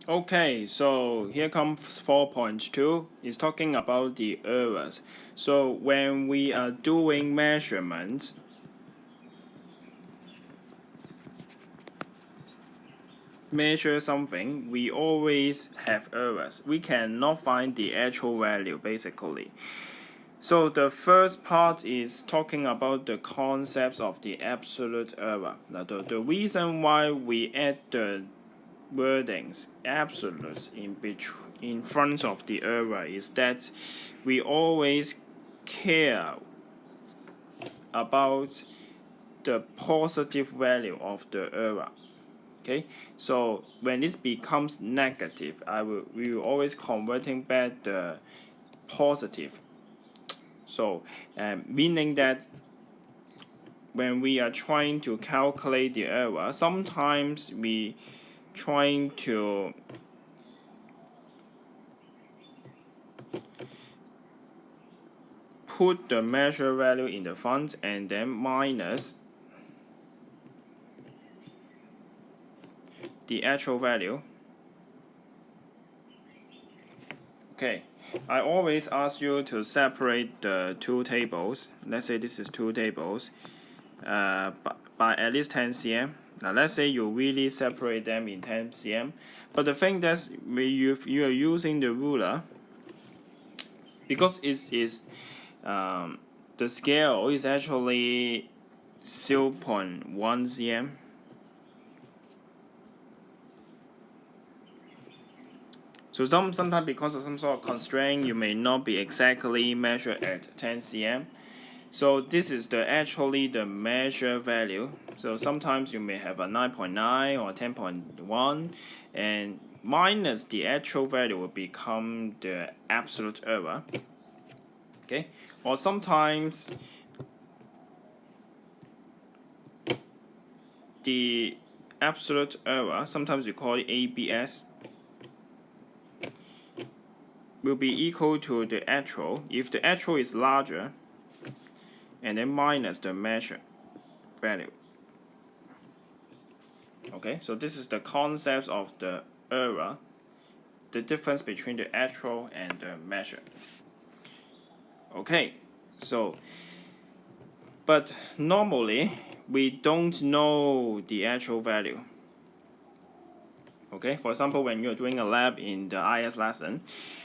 Okay, so here comes 4.2. It's talking about the errors. So when we are doing measurements, measure something, we always have errors. We cannot find the actual value basically. So the first part is talking about the concepts of the absolute error. Now the reason why we add the wordings absolutes in front of the error is that we always care about the positive value of the error. Okay, so when this becomes negative, we will always converting back the positive. So meaning that when we are trying to calculate the error, sometimes we trying to put the measure value in the front and then minus the actual value. Okay, I always ask you to separate the two tables. Let's say this is two tables by at least 10 cm. Now let's say you really separate them in 10 cm, but the thing that you are using the ruler, because it is the scale is actually 0.1 cm. So sometimes because of some sort of constraint, you may not be exactly measured at 10 cm. So this is actually the measure value. So sometimes you may have a 9.9 or 10.1, and minus the actual value will become the absolute error. Okay, or sometimes the absolute error, sometimes we call it ABS, will be equal to the actual if the actual is larger, and then minus the measure value. Okay, so this is the concept of the error, the difference between the actual and the measure. Okay, so but normally we don't know the actual value. Okay, for example, when you're doing a lab in the IS lesson,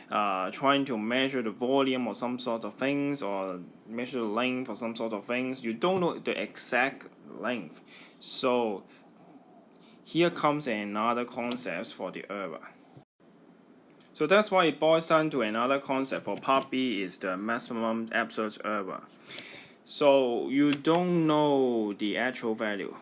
trying to measure the volume or some sort of things, or measure the length or some sort of things, you don't know the exact length. So here comes another concept for the error. So that's why it boils down to another concept for part B is the maximum absolute error. So you don't know the actual value.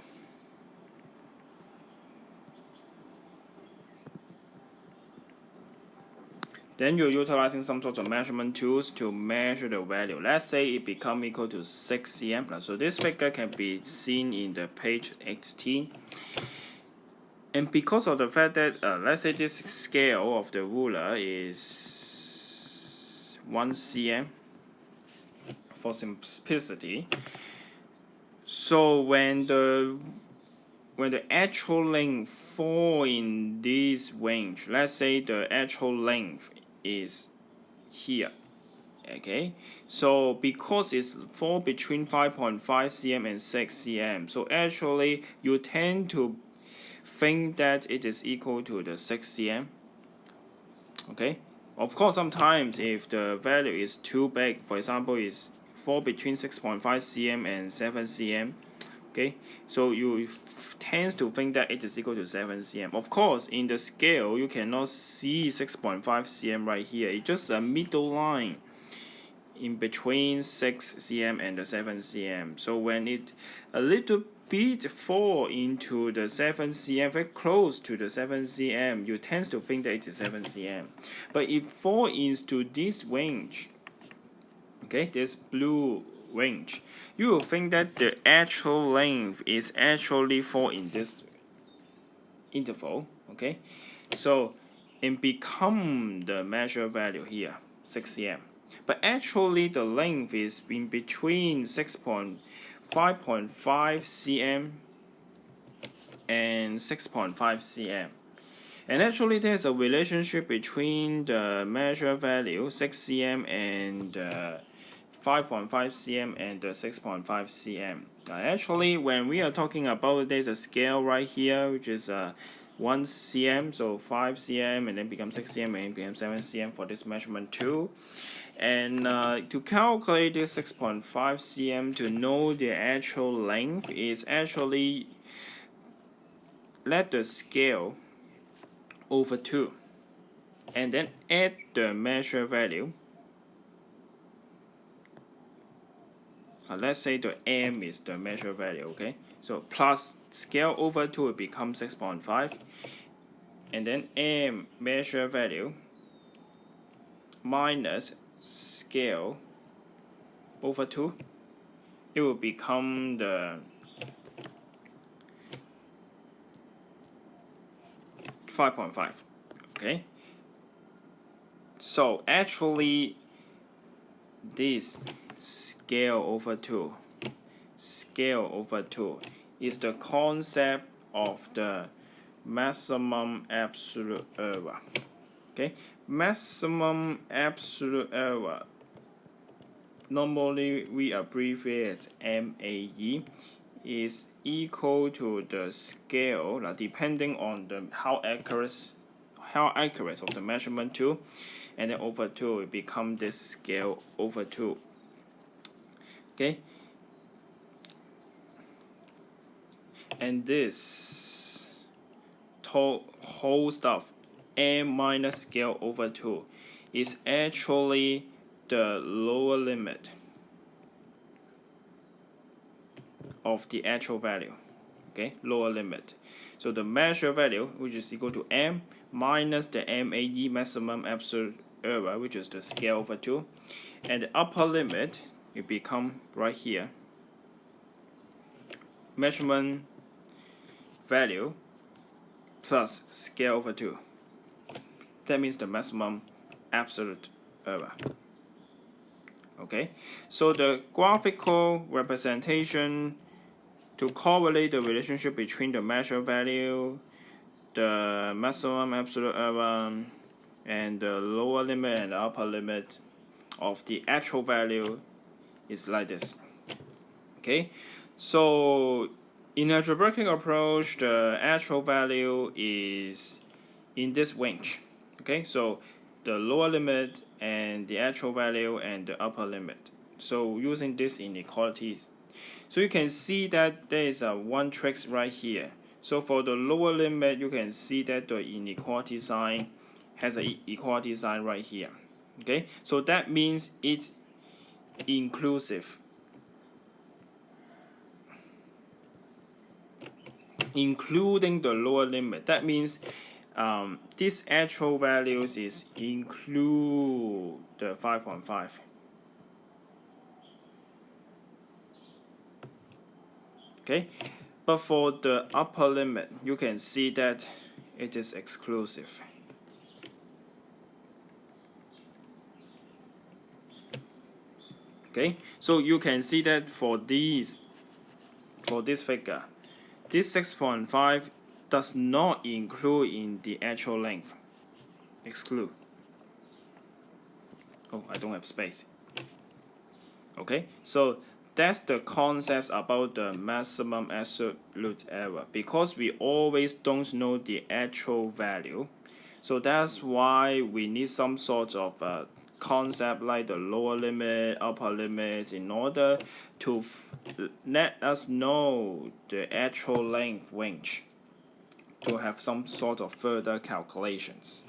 Then you're utilizing some sort of measurement tools to measure the value. Let's say it become equal to 6 cm. So this figure can be seen in the page 18. And because of the fact that, let's say this scale of the ruler is 1 cm for simplicity. So when the actual length fall in this range, let's say the actual length is here. Okay, so because it's fall between 5.5 cm and 6 cm, so actually you tend to think that it is equal to the 6 cm. Okay, of course sometimes if the value is too big, for example is fall between 6.5 cm and 7 cm, okay, so you tends to think that it is equal to 7 cm. Of course in the scale you cannot see 6.5 cm right here, it's just a middle line in between 6 cm and the 7 cm. So when it a little bit fall into the 7 cm, very close to the 7 cm, you tend to think that it is 7 cm. But if fall into this range, okay, this blue range, you will think that the actual length is actually fall in this interval. Okay, so it become the measure value here 6 cm, but actually the length is in between 5.5 cm and 6.5 cm. And actually, there's a relationship between the measure value 6 cm and 5.5 cm and 6.5 cm. Actually, when we are talking about, there's a scale right here, which is 1 cm, so 5 cm, and then become 6 cm, and become 7 cm for this measurement too. And to calculate this 6.5 cm to know the actual length is actually let the scale over 2 and then add the measure value. Let's say the m is the measure value, okay? So plus scale over 2 will become 6.5, and then m measure value minus scale over 2, it will become the 5.5, okay? So actually this scale over 2 is the concept of the maximum absolute error. Okay, maximum absolute error, normally we abbreviate MAE, is equal to the scale, depending on the how accurate of the measurement too, and then over 2 it become this scale over 2. Okay, and this whole stuff, m minus scale over 2, is actually the lower limit of the actual value. Okay, lower limit. So the measure value, which is equal to m minus the MAE, maximum absolute error, which is the scale over 2, and the upper limit will become right here, measurement value plus scale over 2. That means the maximum absolute error. Okay, so the graphical representation to correlate the relationship between the measure value, the maximum absolute error, and the lower limit and the upper limit of the actual value is like this. Okay, so in algebraic approach, the actual value is in this range. Okay, so the lower limit and the actual value and the upper limit. So using this inequalities, so you can see that there is a one trick right here. So for the lower limit, you can see that the inequality sign has an equality sign right here. Okay, so that means it's inclusive, including the lower limit. That means this actual values is include the 5.5. Okay, but for the upper limit, you can see that it is exclusive. Okay, so you can see that for this figure, this 6.5 does not include in the actual length. Exclude. Oh, I don't have space. Okay, so that's the concept about the maximum absolute error, because we always don't know the actual value. So that's why we need some sort of concept like the lower limit, upper limit, in order to let us know the actual length range to have some sort of further calculations.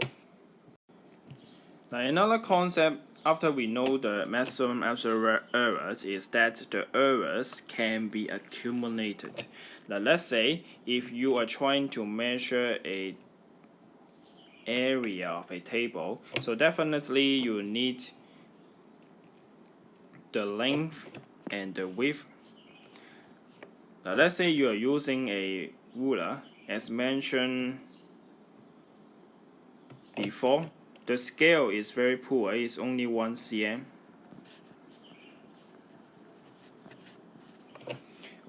Now another concept after we know the maximum absolute errors is that the errors can be accumulated. Now let's say if you are trying to measure a area of a table, so definitely you need the length and the width. Now let's say you are using a ruler as mentioned before. The scale is very poor, it's only 1 cm.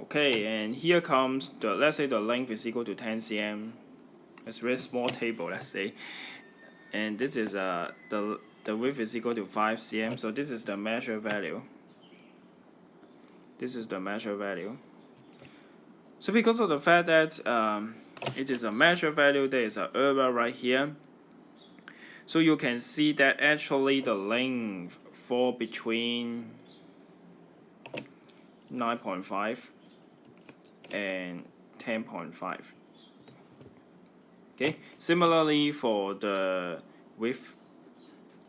Okay, and here comes the, let's say the length is equal to 10 cm, It's a very small table, let's say. And this is the width is equal to 5 cm, so this is the measure value. This is the measure value. So because of the fact that it is a measure value, there is an error right here. So you can see that actually the length fall between 9.5 and 10.5. Okay. Similarly, for the width,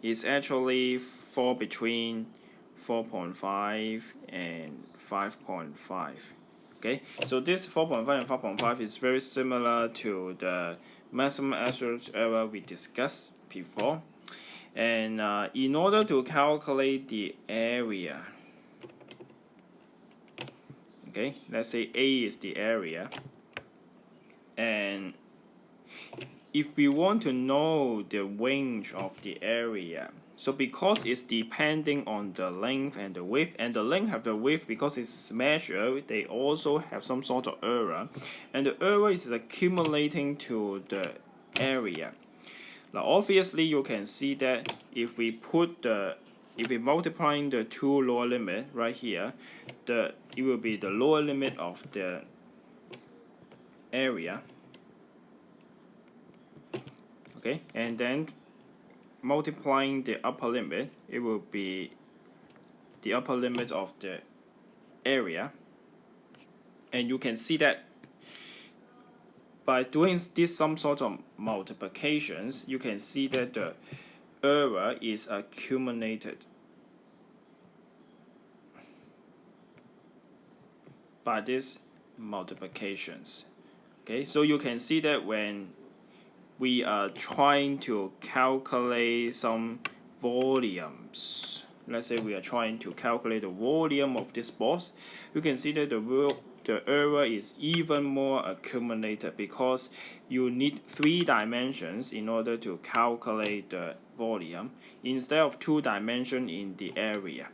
it's actually fall between 4.5 and 5.5. Okay, so this 4.5 and 5.5 is very similar to the maximum absolute error we discussed before. And in order to calculate the area, okay, let's say A is the area, and if we want to know the range of the area, so because it's depending on the length and the width, and the length have the width because it's measured, they also have some sort of error, and the error is accumulating to the area. Now obviously you can see that if we multiplying the two lower limit right here, it will be the lower limit of the area. Okay, and then multiplying the upper limit, it will be the upper limit of the area. And you can see that by doing this some sort of multiplications, you can see that the error is accumulated by these multiplications. Okay, so you can see that when we are trying to calculate some volumes, let's say we are trying to calculate the volume of this box, you can see that the error is even more accumulated because you need 3 dimensions in order to calculate the volume instead of 2 dimensions in the area.